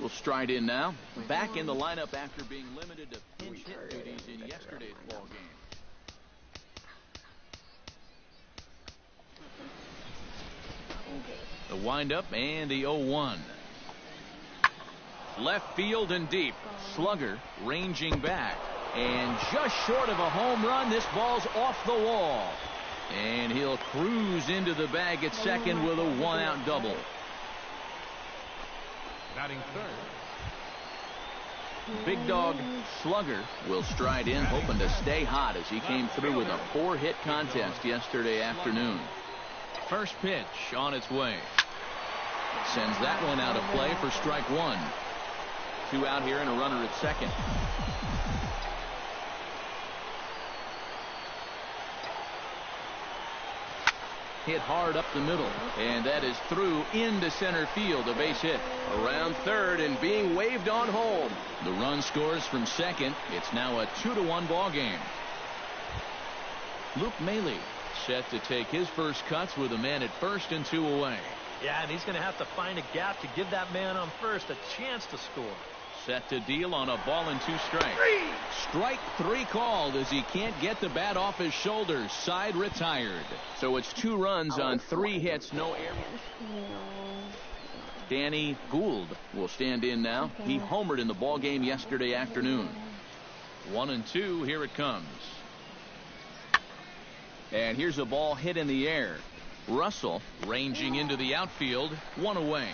will stride in now. Back in the lineup after being limited to pinch hit duties in yesterday's ball game. The windup and the 0-1. Left field and deep. Slugger ranging back. And just short of a home run, this ball's off the wall. And he'll cruise into the bag at second with a 1-out double. Batting third. Big dog Slugger will stride in, hoping to stay hot as he came through with a 4-hit contest yesterday afternoon. First pitch on its way. Sends that one out of play for strike one. 2 out here and a runner at second. Hit hard up the middle, and that is through into center field, a base hit. Around third and being waved on home. The run scores from second. It's now a 2-1 ball game. Luke Maile set to take his first cuts with a man at first and 2 away. Yeah, and he's going to have to find a gap to give that man on first a chance to score. Set to deal on a ball and 2 strikes. Strike 3 called as he can't get the bat off his shoulders. Side retired. So it's 2 runs on 3 hits, no errors. Danny Gould will stand in now. He homered in the ball game yesterday afternoon. 1-2. Here it comes. And here's a ball hit in the air. Russell ranging into the outfield. 1 away.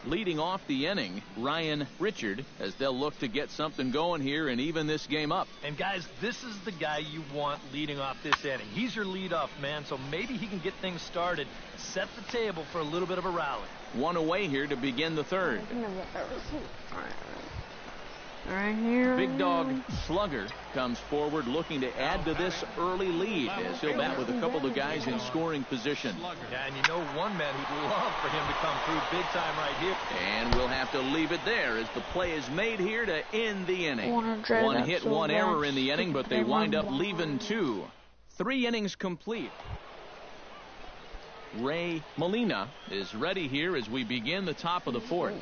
Leading off the inning, Ryan Richard, as they'll look to get something going here and even this game up. And guys, this is the guy you want leading off this inning. He's your leadoff man, so maybe he can get things started, set the table for a little bit of a rally. 1 away here to begin the third. Right here. Big dog Slugger comes forward looking to add to this early lead as he'll bat with a couple of guys in scoring position. Yeah, and you know one man who'd love for him to come through big time right here. And we'll have to leave it there as the play is made here to end the inning. 1 hit, 1 error in the inning, but they wind up leaving 2. 3 innings complete. Ray Molina is ready here as we begin the top of the 4th.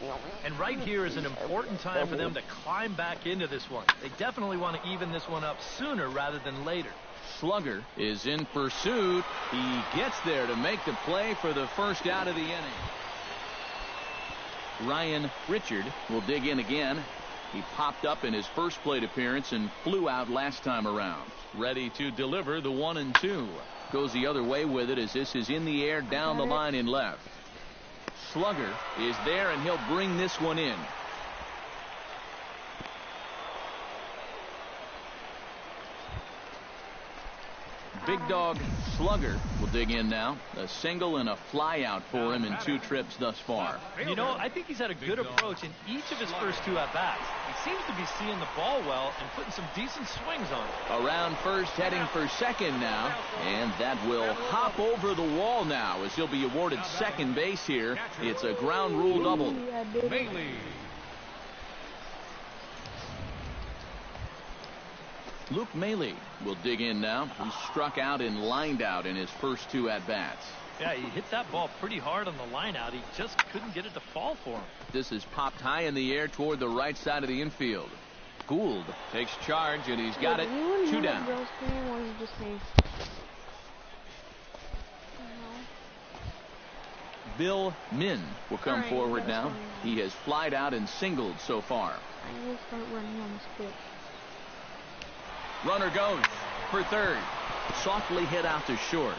And right here is an important time for them to climb back into this one. They definitely want to even this one up sooner rather than later. Slugger is in pursuit. He gets there to make the play for the first out of the inning. Ryan Richard will dig in again. He popped up in his first plate appearance and flew out last time around. Ready to deliver the 1-2. Goes the other way with it as this is in the air down the line in left. Slugger is there and he'll bring this one in. Big dog Slugger will dig in now. A single and a fly out for him in 2 trips thus far. You know, I think he's had a good approach in each of his first 2 at-bats. He seems to be seeing the ball well and putting some decent swings on it. Around first, heading for second now. And that will hop over the wall now as he'll be awarded second base here. It's a ground rule double. Luke Maile will dig in now. He struck out and lined out in his first 2 at-bats. Yeah, he hit that ball pretty hard on the line out. He just couldn't get it to fall for him. This is popped high in the air toward the right side of the infield. Gould takes charge, and he's got it. 2 down. Bill Min will come forward now. He has flied out and singled so far. Runner goes for third. Softly hit out to short.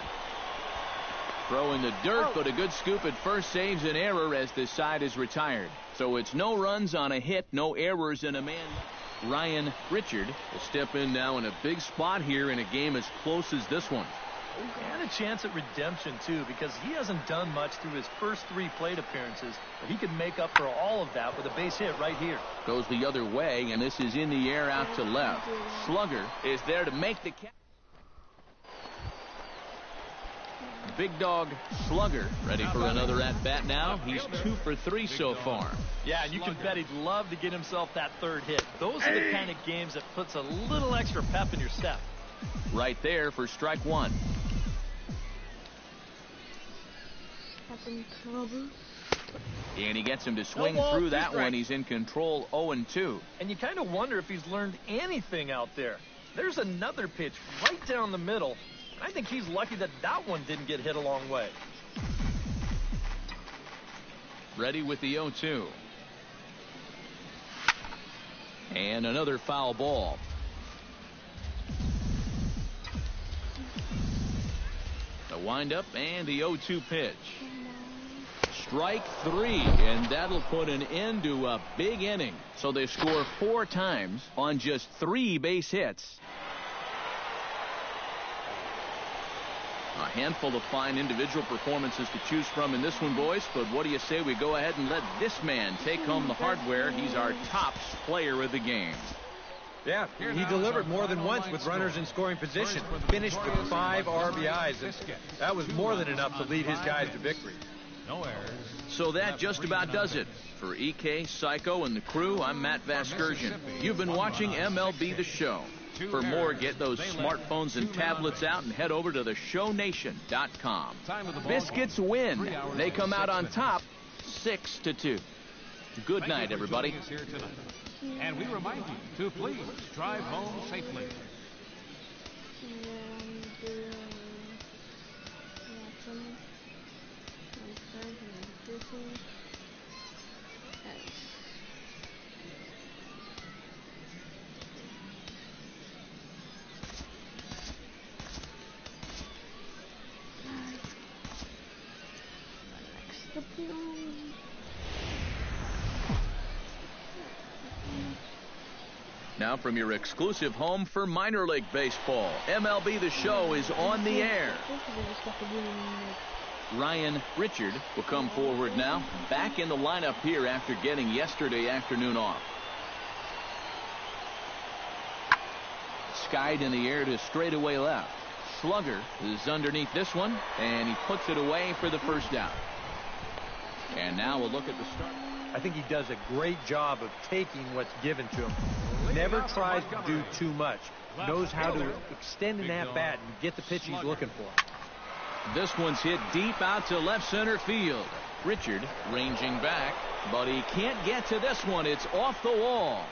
Throw in the dirt, but a good scoop at first saves an error as this side is retired. So it's no runs on a hit, no errors, and a man. Ryan Richard will step in now in a big spot here in a game as close as this one. And a chance at redemption, too, because he hasn't done much through his first 3 plate appearances, but he could make up for all of that with a base hit right here. Goes the other way, and this is in the air out to left. Slugger is there to make the catch. Big dog Slugger ready for another at-bat now. He's 2 for 3 so far. Yeah, and you can bet he'd love to get himself that 3rd hit. Those are the kind of games that puts a little extra pep in your step. Right there for strike 1. And he gets him to swing through that one. He's in control, 0-2. And you kind of wonder if he's learned anything out there. There's another pitch right down the middle. I think he's lucky that that one didn't get hit a long way. Ready with the 0-2. And another foul ball. The windup and the 0-2 pitch. Strike 3, and that'll put an end to a big inning. So they score 4 times on just 3 base hits. A handful of fine individual performances to choose from in this one, boys. But what do you say we go ahead and let this man take home the hardware? He's our top player of the game. Yeah, he delivered more than once with runners in scoring position. Finished with 5 RBIs. And that was more than enough to lead his guys to victory. No errors. So that just about does it. For EK, Psycho, and the crew, I'm Matt Vasgersian. You've been watching MLB The Show. For more, get those smartphones and tablets out and head over to theshownation.com. Biscuits win. They come out on top 6-2. Good night, everybody. And we remind you to please drive home safely. Now from your exclusive home for minor league baseball, MLB The Show is on the air. Ryan Richard will come forward now, back in the lineup here after getting yesterday afternoon off. Skied in the air to straightaway left. Slugger is underneath this one, and he puts it away for the first out. And now we'll look at the start. I think he does a great job of taking what's given to him. Never tries to do too much. Knows how to extend an at-bat and get the pitch he's looking for. This one's hit deep out to left center field. Richard ranging back, but he can't get to this one. It's off the wall.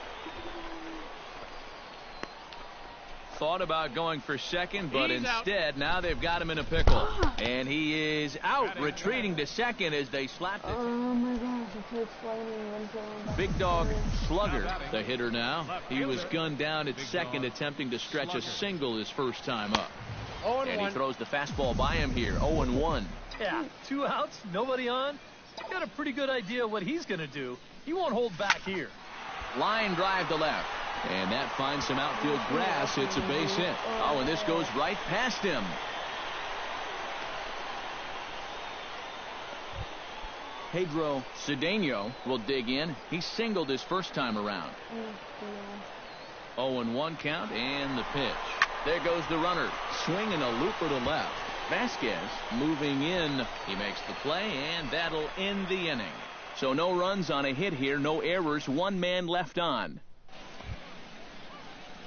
Thought about going for second, but instead now they've got him in a pickle. And he is out, retreating to second as they slapped it. Oh my gosh, Big Dog Slugger, the hitter now. He was gunned down at second, attempting to stretch a single his first time up. And he throws the fastball by him here, 0-1. Yeah, 2 outs, nobody on. Got a pretty good idea what he's going to do. He won't hold back here. Line drive to left. And that finds some outfield grass. It's a base hit. Oh, and this goes right past him. Pedro Cedeno will dig in. He singled his first time around. 0-1 count and the pitch. There goes the runner. Swinging a looper to left. Vasquez moving in. He makes the play, and that'll end the inning. So no runs on a hit here, no errors, 1 man left on.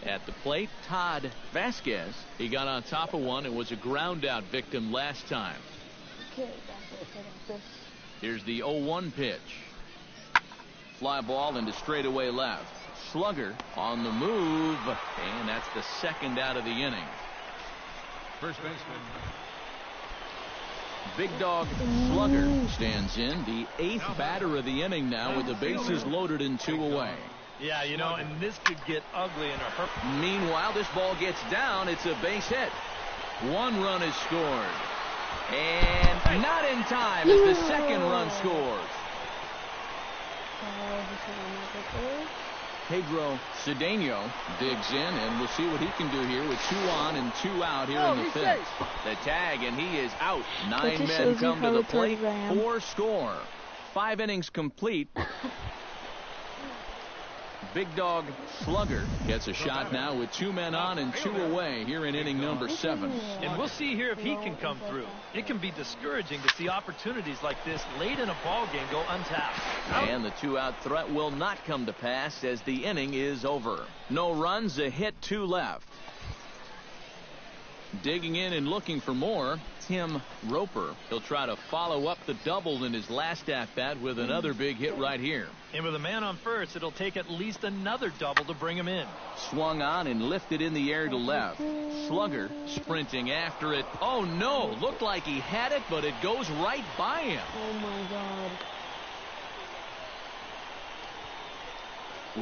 At the plate, Todd Vasquez. He got on top of one and was a ground out victim last time. Here's the 0-1 pitch. Fly ball into straightaway left. Slugger on the move, and that's the second out of the inning. First baseman. Big Dog Slugger stands in, the 8th batter of the inning now with the bases loaded and 2 away. Yeah, you know, and this could get ugly in a hurry. Meanwhile, this ball gets down. It's a base hit. 1 run is scored. And not in time as the second run scores. Pedro Cedeno digs in, and we'll see what he can do here with 2 on and 2 out here in the 5th. The tag, and he is out. 9 men come to the plate. 4 score. 5 innings complete. Big Dog Slugger gets a shot now with 2 men on and 2 away here in inning number 7. And we'll see here if he can come through. It can be discouraging to see opportunities like this late in a ball game go untapped. And the 2-out threat will not come to pass as the inning is over. No runs, a hit, 2 left. Digging in and looking for more, Tim Roper. He'll try to follow up the double in his last at-bat with another big hit right here. And with a man on first, it'll take at least another double to bring him in. Swung on and lifted in the air to left. Slugger sprinting after it. Oh, no. Looked like he had it, but it goes right by him. Oh, my God.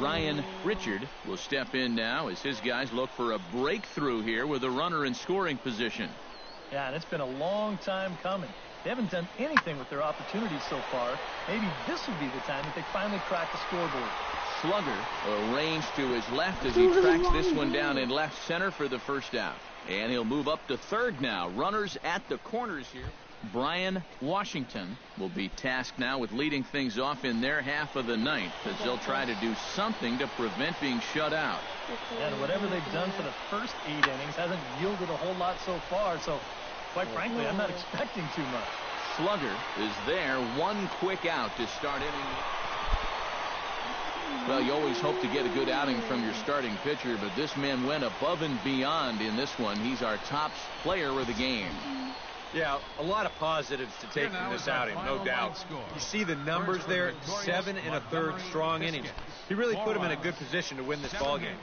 Ryan Richard will step in now as his guys look for a breakthrough here with a runner in scoring position. Yeah, and it's been a long time coming. They haven't done anything with their opportunities so far. Maybe this will be the time that they finally crack the scoreboard. Slugger arranged to his left as he tracks this one down in left center for the first out. And he'll move up to third now. Runners at the corners here. Brian Washington will be tasked now with leading things off in their half of the ninth as they'll try to do something to prevent being shut out. And whatever they've done for the first 8 innings hasn't yielded a whole lot so far, so quite frankly, I'm not expecting too much. Slugger is there, one quick out to start inning. Well, you always hope to get a good outing from your starting pitcher, but this man went above and beyond in this one. He's our top player of the game. Yeah, a lot of positives to take from this outing, no doubt. You see the numbers there, 7 1/3 strong innings. He really put him in a good position to win this ballgame.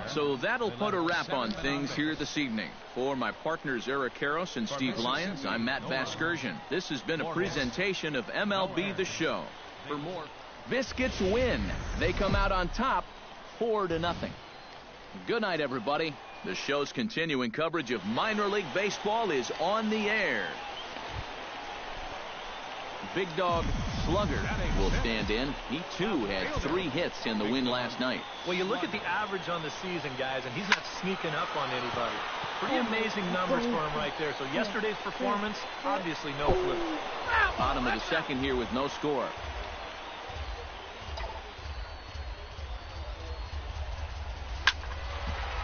So that'll put a wrap on things here this evening. For my partners Eric Karros and Steve Lyons, I'm Matt Vasgersian. This has been a presentation of MLB The Show. For more, Biscuits win. They come out on top 4-0. Good night, everybody. The show's continuing coverage of minor league baseball is on the air. Big Dog Slugger will stand in. He, too, had 3 hits in the win last night. Well, you look at the average on the season, guys, and he's not sneaking up on anybody. Pretty amazing numbers for him right there. So yesterday's performance, obviously no fluke. Bottom of the second here with no score.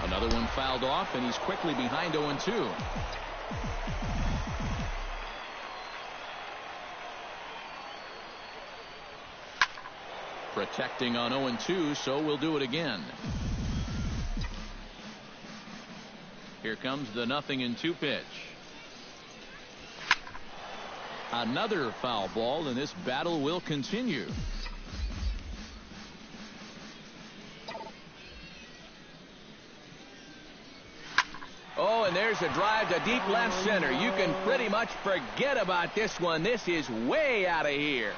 Another one fouled off, and he's quickly behind 0-2. Protecting on 0-2, so we'll do it again. Here comes the 0-2 pitch. Another foul ball, and this battle will continue. Oh, and there's a drive to deep left center. You can pretty much forget about this one. This is way out of here.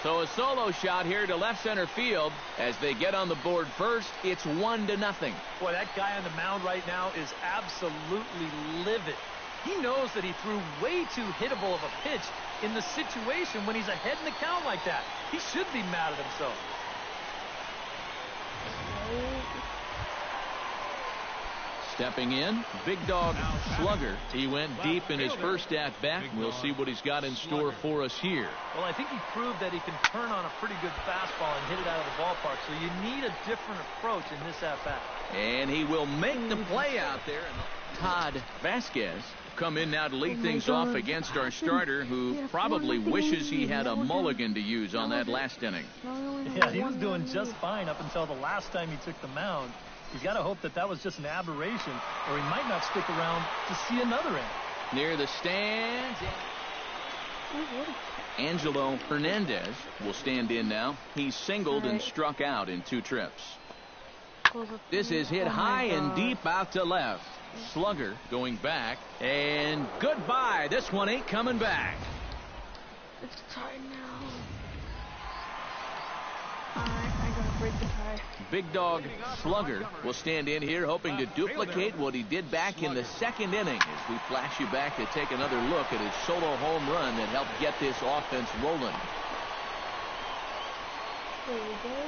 So a solo shot here to left center field. As they get on the board first, it's 1-0. Boy, that guy on the mound right now is absolutely livid. He knows that he threw way too hittable of a pitch in the situation when he's ahead in the count like that. He should be mad at himself. Stepping in, Big Dog Slugger. He went deep in his first at-bat. We'll see what he's got in store for us here. Well, I think he proved that he can turn on a pretty good fastball and hit it out of the ballpark, so you need a different approach in this at-bat. And he will make the play out there. Todd Vasquez come in now to lead things off against our starter, who probably wishes he had a mulligan to use on that last inning. Yeah, he was doing just fine up until the last time he took the mound. He's got to hope that that was just an aberration, or he might not stick around to see another inning. Near the stands, Angelo Hernandez will stand in now. He's singled and struck out in 2 trips. This is hit high and deep out to left. Slugger going back, and goodbye. This one ain't coming back. It's tied now. Alright, I gotta break the tie. Big Dog Slugger will stand in here hoping to duplicate what he did back in the second inning as we flash you back to take another look at his solo home run that helped get this offense rolling. There we go.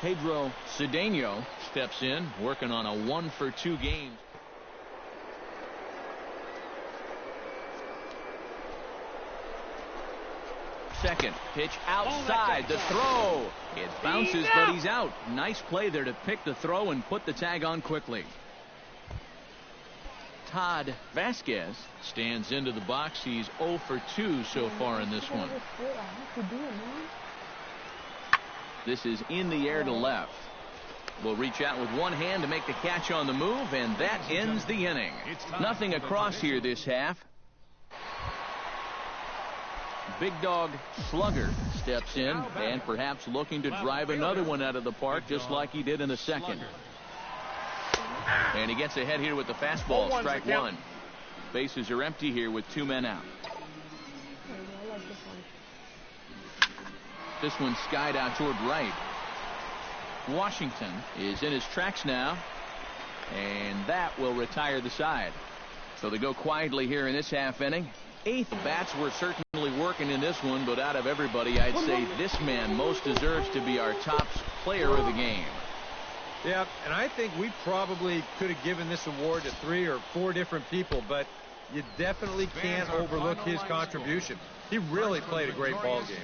Pedro Cedeno steps in, working on a 1-for-2 game. Second pitch outside, the throw. It bounces, but he's out. Nice play there to pick the throw and put the tag on quickly. Todd Vasquez stands into the box. He's 0 for 2 so far in this one. This is in the air to left. Will reach out with one hand to make the catch on the move, and that ends the inning. Nothing across here this half. Big Dog Slugger steps in and perhaps looking to drive another one out of the park just like he did in the second. And he gets ahead here with the fastball, strike one. Bases are empty here with 2 men out. This one skied out toward right. Washington is in his tracks now, and that will retire the side. So they go quietly here in this half inning. 8th bats were certainly working in this one, but out of everybody, I'd say this man most deserves to be our top player of the game. Yeah, and I think we probably could have given this award to 3 or 4 different people, but you definitely can't overlook his contribution. He really played a great ball game.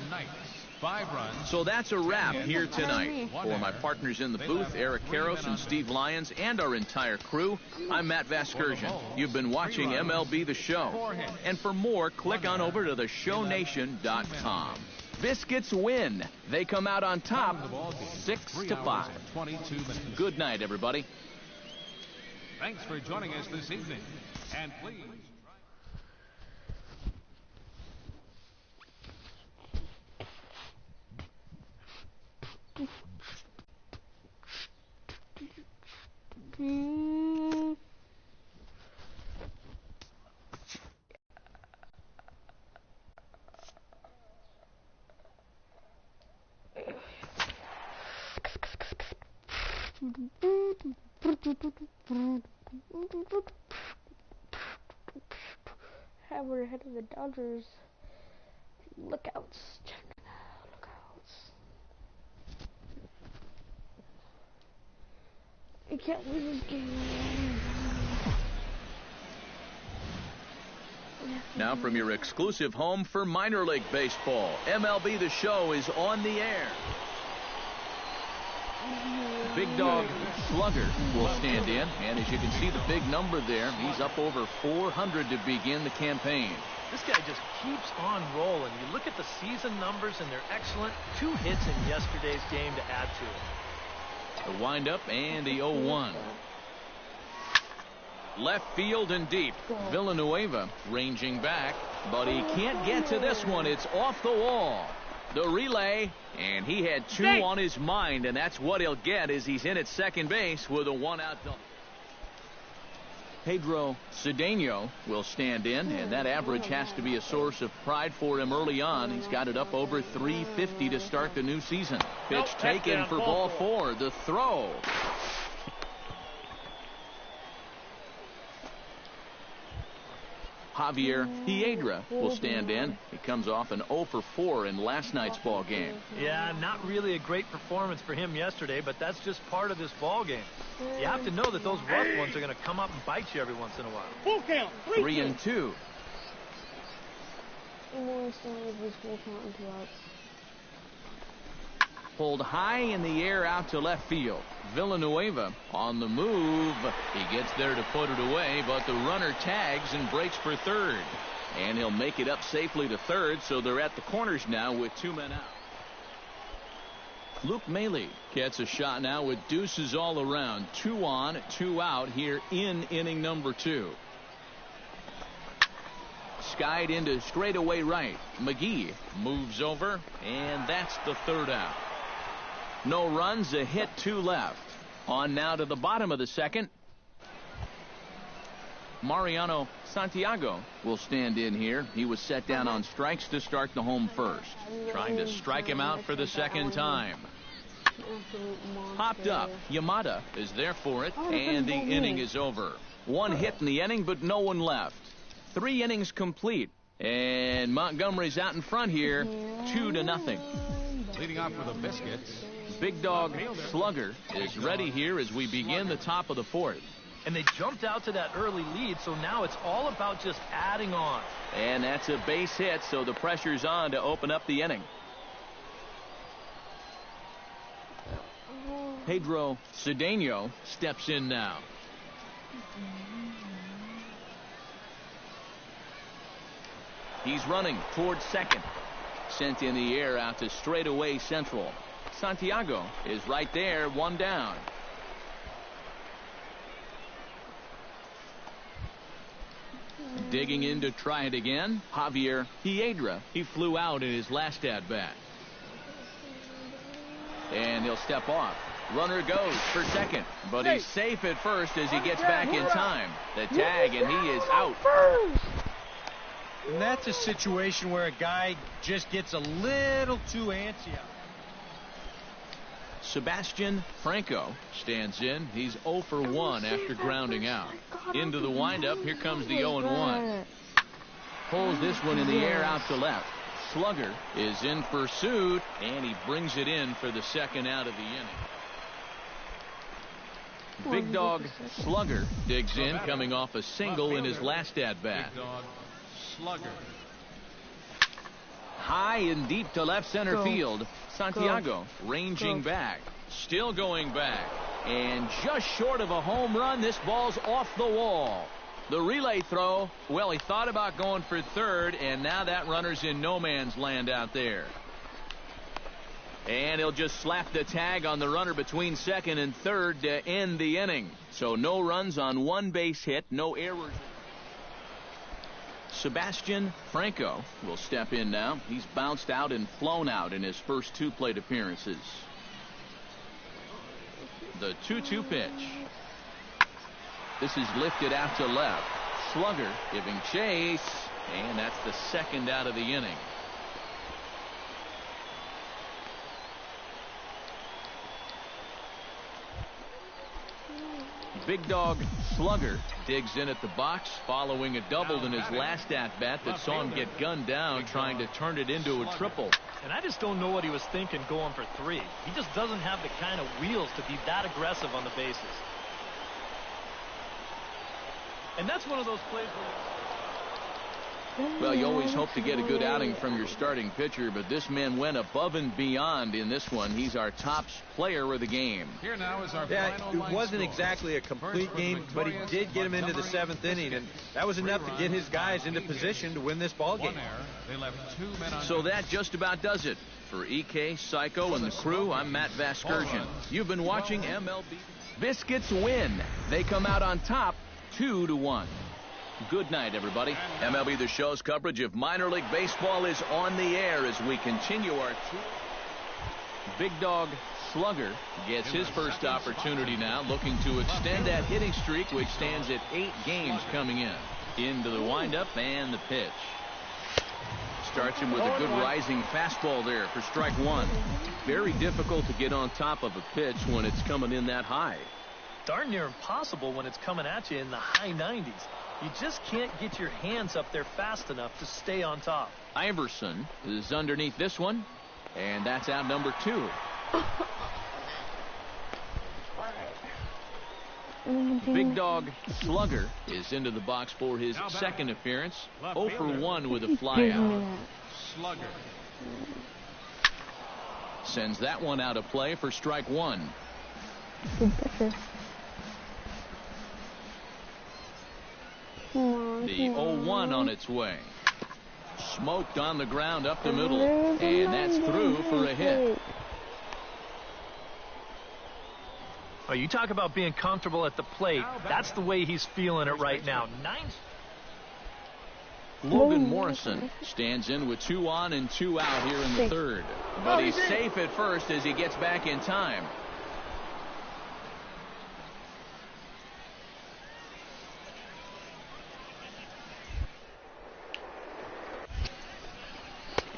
5 runs. So that's a wrap here tonight. For my partners in the booth, Eric Karros and Steve Lyons, and our entire crew, I'm Matt Vasgersian. You've been watching MLB The Show. And for more, click on over to theshownation.com. Biscuits win. They come out on top 6-5. Good night, everybody. Thanks for joining us this evening. And please. We're ahead of the Dodgers. Lookouts. Check it out. Lookouts. You can't lose this game. Now from your exclusive home for minor league baseball, MLB The Show is on the air. Big Dog Slugger will stand in, and as you can see the big number there, he's up over 400 to begin the campaign. This guy just keeps on rolling. You look at the season numbers, and they're excellent. 2 hits in yesterday's game to add to it. The windup and the 0-1. Left field and deep. Villanueva ranging back, but he can't get to this one. It's off the wall. The relay, and he had 2 on his mind, and that's what he'll get as he's in at second base with a 1-out double. Pedro Cedeno will stand in, and that average has to be a source of pride for him early on. He's got it up over 350 to start the new season. Pitch taken for ball 4. The throw. Javier Hiedra will stand in. He comes off an 0 for 4 in last night's ball game. Yeah, not really a great performance for him yesterday, but that's just part of this ball game. You have to know that those rough ones are going to come up and bite you every once in a while. Full count. 3-2. Pulled high in the air out to left field. Villanueva on the move. He gets there to put it away, but the runner tags and breaks for third. And he'll make it up safely to third, so they're at the corners now with 2 men out. Luke Maile gets a shot now with deuces all around. 2 on, 2 out here in inning number 2. Skied into straightaway right. McGee moves over, and that's the 3rd out. No runs, a hit, 2 left. On now to the bottom of the 2nd. Mariano Santiago will stand in here. He was set down on strikes to start the home first. Trying to strike him out for the 2nd time. Popped up. Yamada is there for it, and the inning is over. 1 hit in the inning, but no one left. 3 innings complete, and Montgomery's out in front here, 2-0. Leading off for the Biscuits. Big Dog Slugger is ready here as we begin the top of the 4th. And they jumped out to that early lead, so now it's all about just adding on. And that's a base hit, so the pressure's on to open up the inning. Pedro Cedeno steps in now. He's running towards second. Sent in the air out to straightaway central. Santiago is right there, one down. Digging in to try it again, Javier Hiedra. He flew out in his last at-bat. And he'll step off. Runner goes for second, but he's safe at first as he gets back in time. The tag, and he is out. And that's a situation where a guy just gets a little too antsy out. Sebastian Franco stands in. He's 0 for 1 after grounding out. Into the windup. Here comes the 0-1. Pulls this one in the air out to left. Slugger is in pursuit, and he brings it in for the second out of the inning. Big Dog Slugger digs in, coming off a single in his last at-bat. Big Dog Slugger. High and deep to left center field. Santiago ranging back. Still going back. And just short of a home run, this ball's off the wall. The relay throw, well, he thought about going for third, and now that runner's in no man's land out there. And he'll just slap the tag on the runner between second and third to end the inning. So no runs on one base hit, no errors. Sebastian Franco will step in now. He's bounced out and flown out in his first 2 plate appearances. The 2-2 pitch. This is lifted out to left. Slugger giving chase, and that's the second out of the inning. Big Dog Slugger digs in at the box following a double in his last at-bat that saw him get gunned down trying to turn it into a triple. And I just don't know what he was thinking going for 3. He just doesn't have the kind of wheels to be that aggressive on the bases. And that's one of those plays where... Well, you always hope to get a good outing from your starting pitcher, but this man went above and beyond in this one. He's our top player of the game. Here now is our It wasn't exactly a complete game, but he did get him into the 7th inning, and that was enough to get his guys into position to win this ball game. They left 2 men on. So that just about does it. For EK, Psycho, and the crew, I'm Matt Vasgersian. You've been watching MLB. Biscuits win. They come out on top 2-1. Good night, everybody. MLB The Show's coverage of minor league baseball is on the air as we continue our tour. Big Dog Slugger gets his first opportunity now, looking to extend that hitting streak, which stands at 8 games coming in. Into the windup and the pitch. Starts him with a good rising fastball there for strike 1. Very difficult to get on top of a pitch when it's coming in that high. Darn near impossible when it's coming at you in the high 90s. You just can't get your hands up there fast enough to stay on top. Iverson is underneath this one, and that's out number 2. Big Dog Slugger is into the box for his second appearance. 0 for 1 with a flyout. Slugger. Sends that one out of play for strike 1. The 0-1 on its way. Smoked on the ground up the middle, and that's through for a hit. Oh, you talk about being comfortable at the plate. That's the way he's feeling it right now. Logan Morrison stands in with 2 on and 2 out here in the third. But he's safe at first as he gets back in time.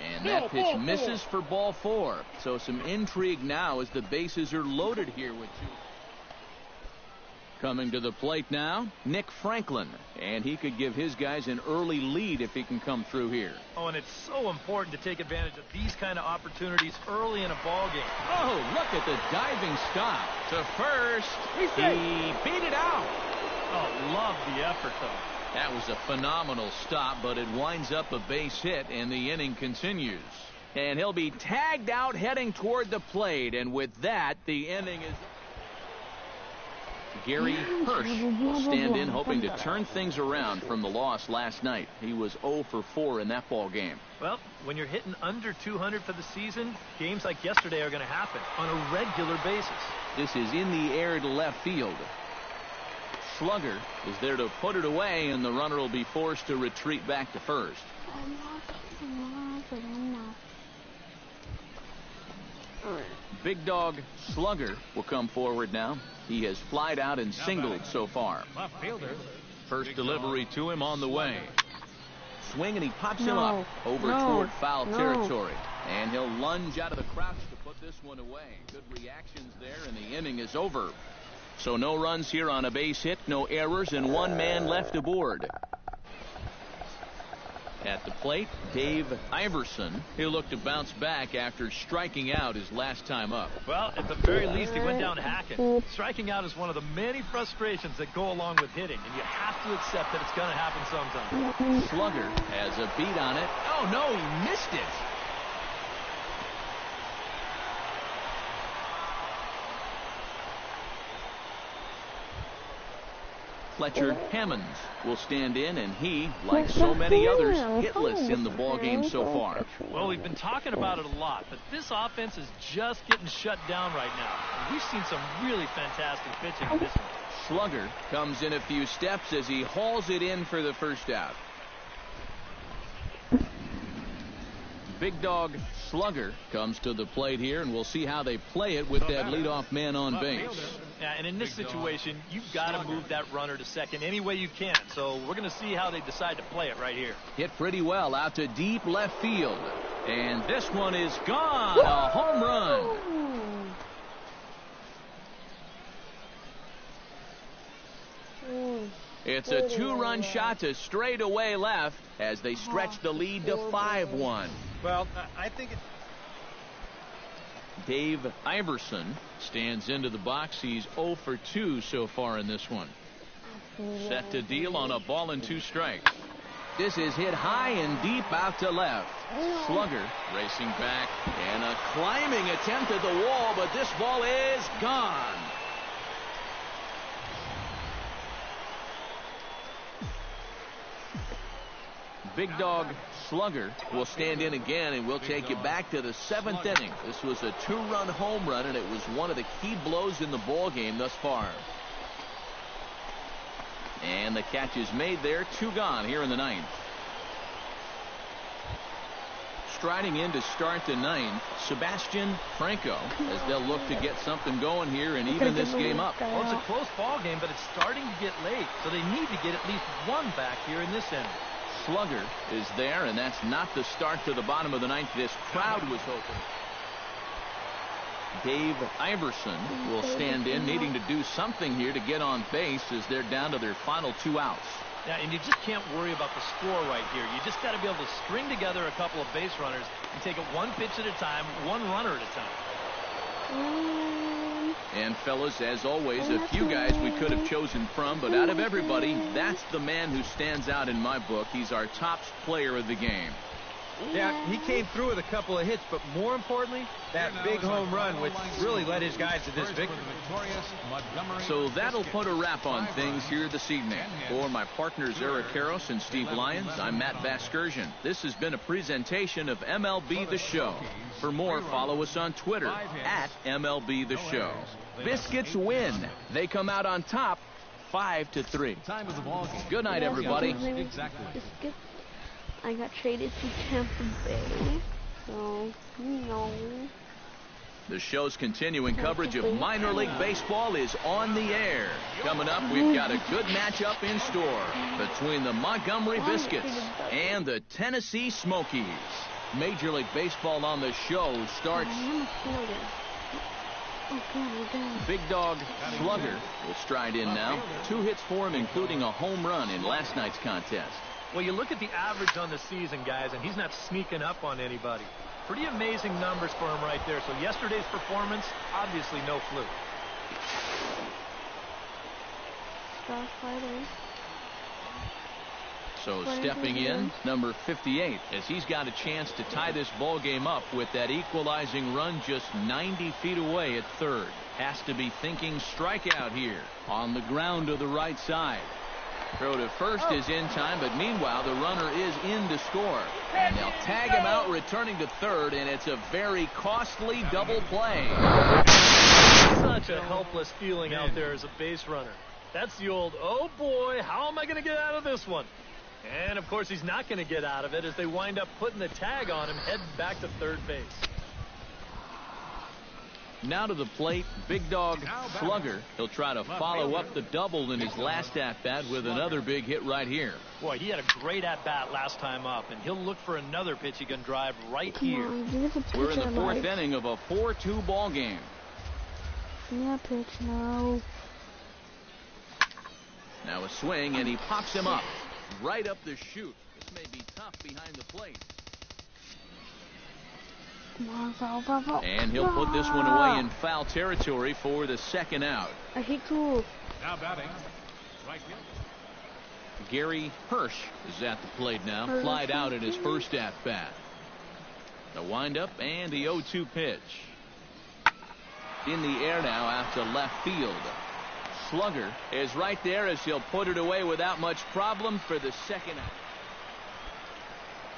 And that pitch misses for ball 4. So some intrigue now as the bases are loaded here with 2. Coming to the plate now, Nick Franklin. And he could give his guys an early lead if he can come through here. Oh, and it's so important to take advantage of these kind of opportunities early in a ball game. Oh, look at the diving stop to first. He beat it out. Oh, love the effort, though. That was a phenomenal stop, but it winds up a base hit, and the inning continues. And he'll be tagged out heading toward the plate, and with that, the inning is... Gary Hirsch will stand in, hoping to turn things around from the loss last night. He was 0 for 4 in that ball game. Well, when you're hitting under 200 for the season, games like yesterday are going to happen on a regular basis. This is in the air to left field. Slugger is there to put it away, and the runner will be forced to retreat back to first. Big Dog Slugger will come forward now. He has flied out and singled so far. Left fielder. First delivery to him on the way. Swing, and he pops him up over toward foul territory. And he'll lunge out of the crouch to put this one away. Good reactions there, and the inning is over. So no runs here on a base hit, no errors, and one man left aboard. At the plate, Dave Iverson. He'll look to bounce back after striking out his last time up. Well, at the very least, he went down hacking. Striking out is one of the many frustrations that go along with hitting, and you have to accept that it's going to happen sometime. Slugger has a beat on it. Oh, no, he missed it. Fletcher Hammonds will stand in, and he, like so many others, hitless in the ballgame so far. Well, we've been talking about it a lot, but this offense is just getting shut down right now. And we've seen some really fantastic pitching in this one. Slugger comes in a few steps as he hauls it in for the first out. Big Dog Slugger comes to the plate here, and we'll see how they play it with that leadoff man on base. Yeah, and in this situation, you've got to move that runner to second any way you can. So we're going to see how they decide to play it right here. Hit pretty well out to deep left field. And this one is gone. A home run. It's a two-run shot to straightaway left as they stretch the lead to 5-1. Well, I think it's... Dave Iverson stands into the box. He's 0 for 2 so far in this one. Set to deal on a ball and 2 strikes. This is hit high and deep out to left. Slugger racing back, and a climbing attempt at the wall, but this ball is gone. Big Dog Slugger will stand in again, and we'll take you back to the 7th inning. This was a 2-run home run, and it was one of the key blows in the ball game thus far. And the catch is made there. 2 gone here in the 9th. Striding in to start the 9th, Sebastian Franco, as they'll look to get something going here and even this game up. Well, it's a close ball game, but it's starting to get late, so they need to get at least one back here in this inning. Slugger is there, and that's not the start to the bottom of the 9th. This crowd was hoping. Dave Iverson will stand in, needing to do something here to get on base as they're down to their final 2 outs. Yeah, and you just can't worry about the score right here. You just got to be able to string together a couple of base runners and take it one pitch at a time, one runner at a time. And fellas, as always, a few guys we could have chosen from, but out of everybody, that's the man who stands out in my book. He's our top player of the game. Yeah, he came through with a couple of hits, but more importantly, that big home run, which really led his guys to this victory. So that'll put a wrap on things here this evening. For my partners Eric Karros and Steve Lyons, I'm Matt Vasgersian. This has been a presentation of MLB The Show. For more, follow us on Twitter at MLB The Show. Biscuits win. They come out on top 5-3. Time of the ball game. Good night, everybody. Exactly. Biscuits. I got traded to Tampa Bay, so The show's continuing coverage of minor league baseball is on the air. Coming up, we've got a good matchup in store between the Montgomery Biscuits and the Tennessee Smokies. Major League Baseball on the show starts. Big Dog Slugger will stride in now. 2 hits for him, including a home run in last night's contest. Well, you look at the average on the season, guys, and he's not sneaking up on anybody. Pretty amazing numbers for him right there. So yesterday's performance, obviously no fluke. So stepping in, number 58, as he's got a chance to tie this ball game up with that equalizing run just 90 feet away at third. Has to be thinking strikeout here on the ground to the right side. Throw to first is in time, but meanwhile the runner is in to score. And they'll tag him out returning to third, and it's a very costly double play. Such a helpless feeling out there as a base runner. That's the old, oh boy, how am I going to get out of this one? And of course he's not going to get out of it as they wind up putting the tag on him, heading back to third base. Now to the plate, big dog Slugger. He'll try to follow up the double in his last at-bat with another big hit right here. Boy, he had a great at-bat last time up, and he'll look for another pitch he can drive right here. We're in the fourth inning of a 4-2 ball game. Yeah, pitch now. Now a swing, and he pops him up right up the chute. This may be tough behind the plate. Come on, foul. And he'll put this one away in foul territory for the second out. I hate you. Now batting, right field. Gary Hirsch is at the plate now. Flied out at his first at-bat. The windup and the 0-2 pitch. In the air now out to left field. Slugger is right there as he'll put it away without much problem for the second out.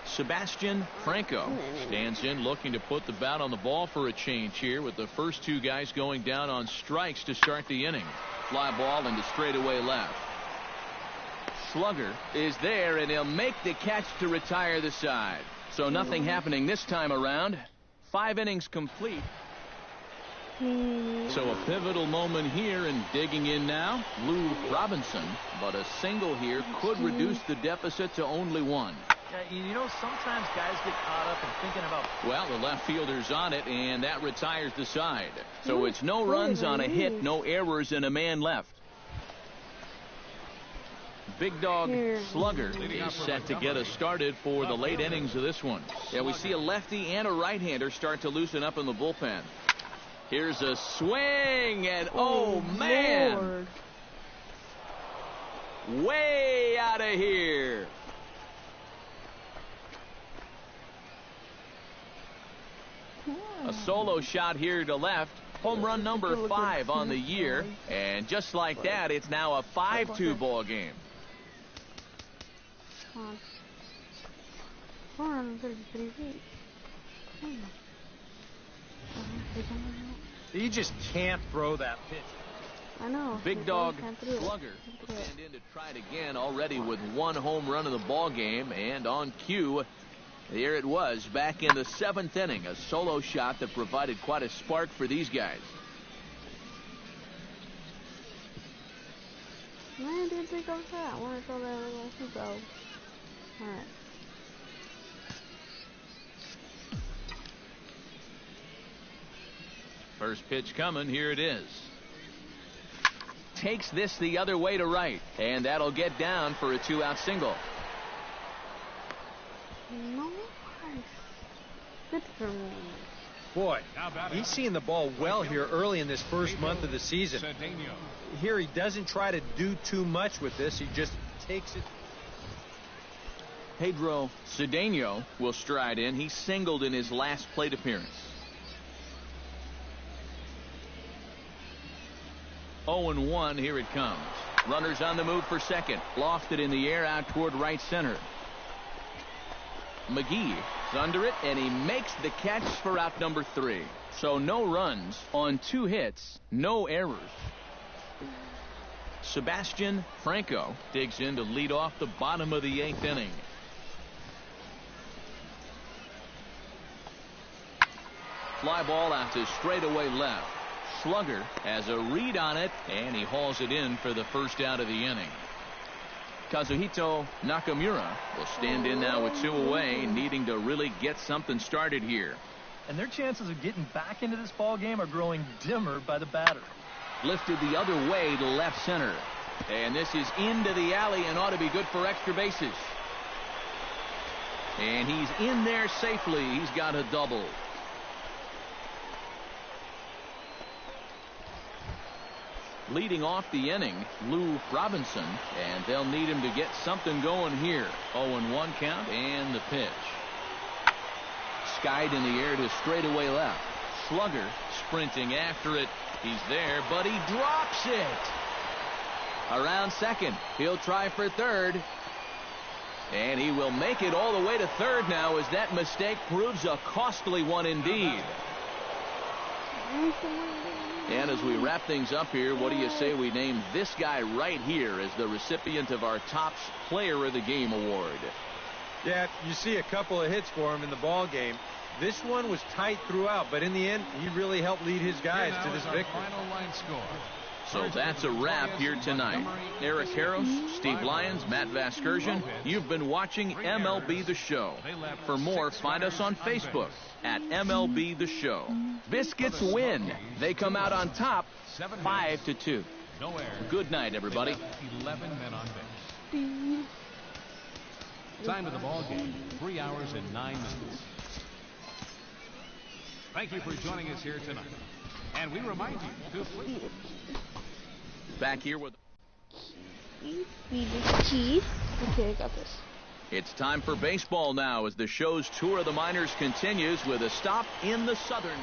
Sebastian Franco stands in looking to put the bat on the ball for a change here with the first two guys going down on strikes to start the inning. Fly ball into straightaway left. Slugger is there and he'll make the catch to retire the side. So nothing happening this time around. 5 innings complete. So a pivotal moment here, and digging in now, Lou Robinson. But a single here could reduce the deficit to only 1. You know, sometimes guys get caught up in thinking about... Well, the left fielder's on it, and that retires the side. So it's no runs on a hit, no errors, and a man left. Big dog Slugger is set to get us started for the late innings of this one. Yeah, we see a lefty and a right-hander start to loosen up in the bullpen. Here's a swing, and oh man! Lord. Way out of here. A solo shot here to left. Home run number 5 on the year. And just like that, it's now a 5-2 ball game. 433 feet. You just can't throw that pitch. I know. Big dog Slugger will stand in to try it again, already with 1 home run in the ball game. And on cue, here it was back in the 7th inning, a solo shot that provided quite a spark for these guys. I didn't think I was that. I want to throw that little go. Alright. First pitch coming. Here it is. Takes this the other way to right, and that'll get down for a 2-out single. Nice. Good for me. Boy, he's seeing the ball well here early in this first month of the season. Here he doesn't try to do too much with this. He just takes it. Pedro Cedeno will stride in. He singled in his last plate appearance. 0-1, here it comes. Runners on the move for second. Lofted in the air out toward right center. McGee is under it, and he makes the catch for out number 3. So no runs on 2 hits, no errors. Sebastian Franco digs in to lead off the bottom of the 8th inning. Fly ball out to straightaway left. Slugger has a read on it, and he hauls it in for the first out of the inning. Kazuhito Nakamura will stand in now with 2 away, needing to really get something started here. And their chances of getting back into this ball game are growing dimmer by the batter. Lifted the other way to left center. And this is into the alley and ought to be good for extra bases. And he's in there safely. He's got a double. Leading off the inning, Lou Robinson, and they'll need him to get something going here. 0-1 count and the pitch. Skied in the air to straightaway left. Slugger sprinting after it. He's there, but he drops it. Around second, he'll try for third. And he will make it all the way to third now as that mistake proves a costly one indeed. And as we wrap things up here, what do you say we name this guy right here as the recipient of our Topps Player of the Game award? Yeah, you see a couple of hits for him in the ball game. This one was tight throughout, but in the end, he really helped lead his guys to this victory. Final line score. So that's a wrap here tonight. Eric Harros, Steve Lyons, Matt Vasgersian, you've been watching MLB The Show. For more, find us on Facebook at MLB The Show. Biscuits win. They come out on top 5-2. Good night, everybody. 11 men on base. Time of the ball game, 3 hours and 9 minutes. Thank you for joining us here tonight. And we remind you to please. Back here with... Okay, I got this. It's time for baseball now as the show's tour of the minors continues with a stop in the Southern.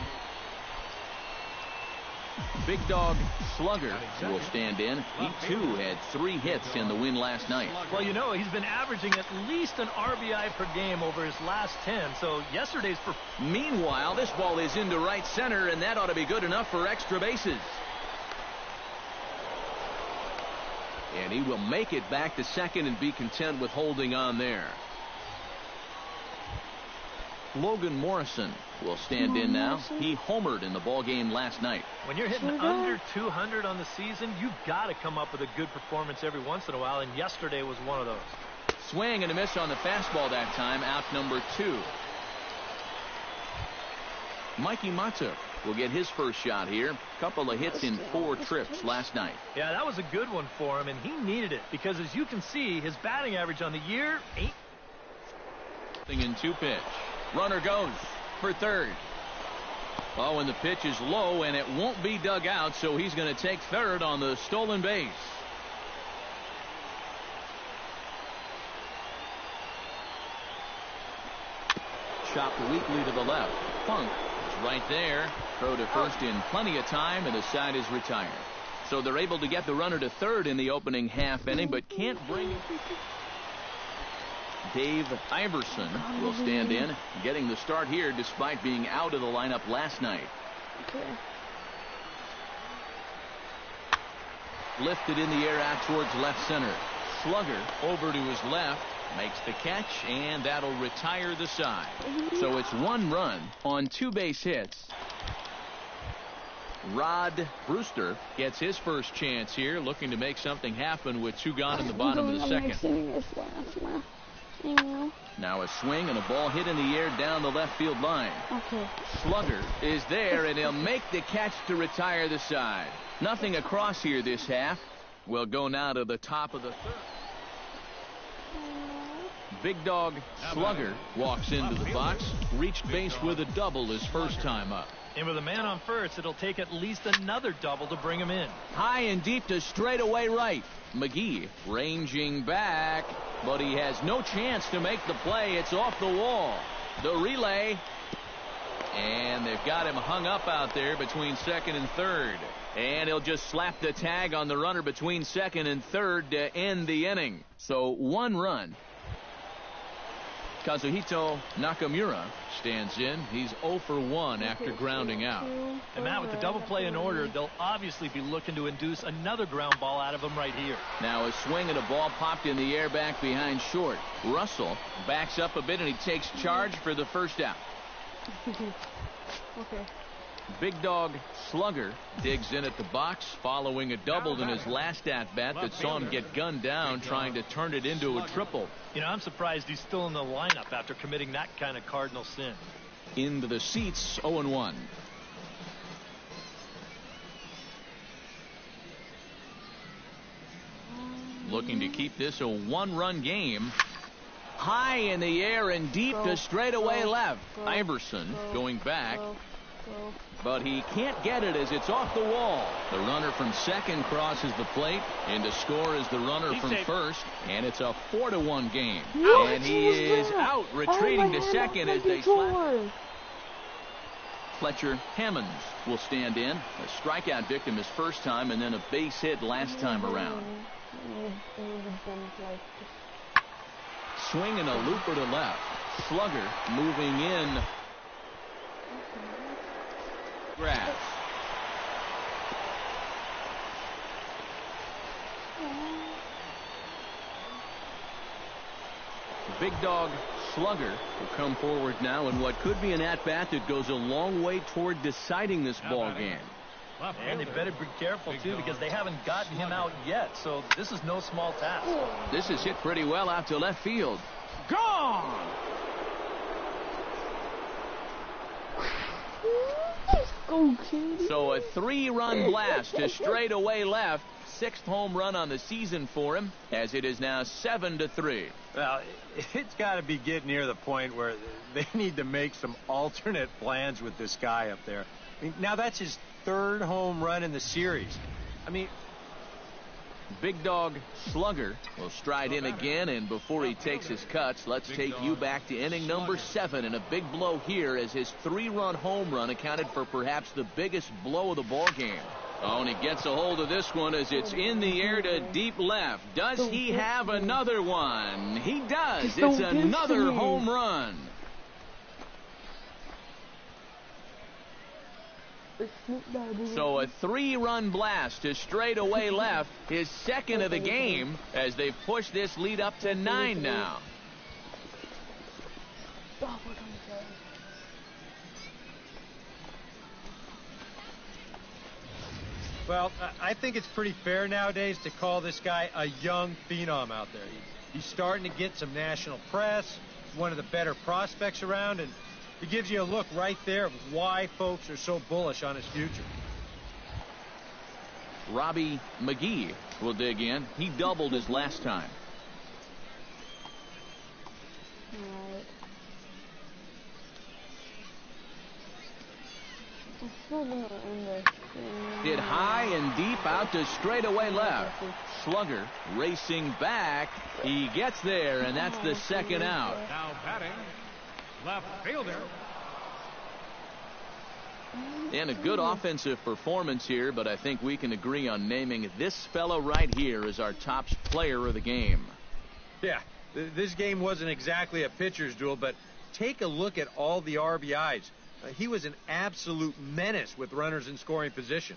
Big Dog Slugger will stand in. He, too, had 3 hits in the win last night. Well, you know, he's been averaging at least an RBI per game over his last 10, so yesterday's... Meanwhile, this ball is into right center, and that ought to be good enough for extra bases. And he will make it back to second and be content with holding on there. Logan Morrison will stand in now. He homered in the ball game last night. When you're hitting under 200 on the season, you've got to come up with a good performance every once in a while, and yesterday was one of those. Swing and a miss on the fastball that time, out number 2. Mikey Matuk will get his first shot here. Couple of hits in 4 trips last night. Yeah, that was a good one for him, and he needed it because, as you can see, his batting average on the year ain't... In 2 pitch. Runner goes for third. Oh, and the pitch is low, and it won't be dug out, so he's going to take third on the stolen base. Chopped weakly to the left. Funk is right there. Throw to first in plenty of time, and the side is retired. So they're able to get the runner to third in the opening half inning, but can't bring it. Dave Iverson will stand in, getting the start here despite being out of the lineup last night. Okay. Lifted in the air out towards left center. Slugger over to his left, makes the catch, and that'll retire the side. So it's 1 run on 2 base hits. Rod Brewster gets his first chance here, looking to make something happen with 2 gone in the bottom of the second. Now a swing and a ball hit in the air down the left field line. Okay. Slugger is there, and he'll make the catch to retire the side. Nothing across here this half. We'll go now to the top of the third. Big Dog Slugger walks into the box. Reached base with a double his first time up. And with a man on first, it'll take at least another double to bring him in. High and deep to straightaway right. McGee ranging back, but he has no chance to make the play. It's off the wall. The relay, and they've got him hung up out there between second and third. And he'll just slap the tag on the runner between second and third to end the inning. So 1 run. Kazuhito Nakamura stands in. He's 0 for 1 after grounding out. And Matt, with the double play in order, they'll obviously be looking to induce another ground ball out of him right here. Now a swing and a ball popped in the air back behind short. Russell backs up a bit, and he takes charge for the first out. Okay. Big Dog Slugger digs in at the box following a double in his last at-bat that saw him get gunned down trying to turn it into a triple. You know, I'm surprised he's still in the lineup after committing that kind of cardinal sin. Into the seats, 0-1. Looking to keep this a 1-run game. High in the air and deep to straightaway left. Iverson going back. But he can't get it as it's off the wall. The runner from second crosses the plate, and to score is the runner from first, and it's a 4-1 game. And he is out, retreating to second as they slap. Fletcher Hammonds will stand in. A strikeout victim his first time, and then a base hit last time around. Swing and a looper to left. Slugger moving in. Grass. Big dog Slugger will come forward now in what could be an at-bat that goes a long way toward deciding this ball game. And they better be careful, too, because they haven't gotten him out yet, so this is no small task. This is hit pretty well out to left field. Gone! So a 3-run blast to straightaway left. 6th home run on the season for him, as it is now 7-3. Well, it's got to be getting near the point where they need to make some alternate plans with this guy up there. I mean, now that's his 3rd home run in the series. I mean, Big dog Slugger will stride in again, and before he takes his cuts, let's take you back to inning number 7, and a big blow here as his 3-run home run accounted for perhaps the biggest blow of the ball game. Oh, and he gets a hold of this one as it's in the air to deep left. Does he have another one? He does. It's another home run. So a 3-run blast to straightaway left, his 2nd of the game, as they've pushed this lead up to 9 now. well, I think it's pretty fair nowadays to call this guy a young phenom out there. He's starting to get some national press, one of the better prospects around, and it gives you a look right there of why folks are so bullish on his future. Robbie McGee will dig in. He doubled his last time. Hit high and deep out to straightaway left. Slugger racing back. He gets there, and that's the 2nd out. Now batting, left fielder. And a good offensive performance here, but I think we can agree on naming this fellow right here as our top player of the game. Yeah, this game wasn't exactly a pitcher's duel, but take a look at all the RBIs. He was an absolute menace with runners in scoring position.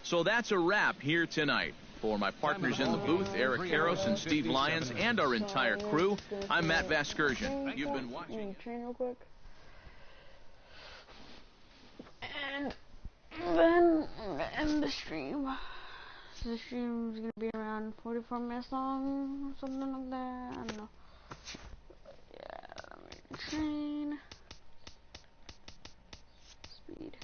So that's a wrap here tonight. For my partners in the booth, Eric Karros and Steve Lyons, and our entire crew, I'm Matt Vasgersian. You've been watching. Train real quick. And then end the stream. So the stream's gonna be around 44 minutes long, something like that. I don't know. Yeah, let me train. Speed.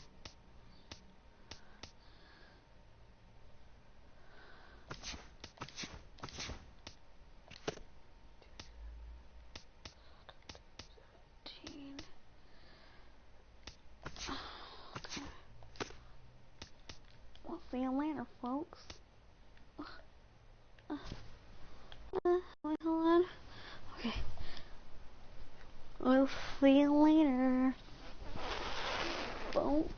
See you later, folks. Wait, hold on. Okay. We'll see you later, folks.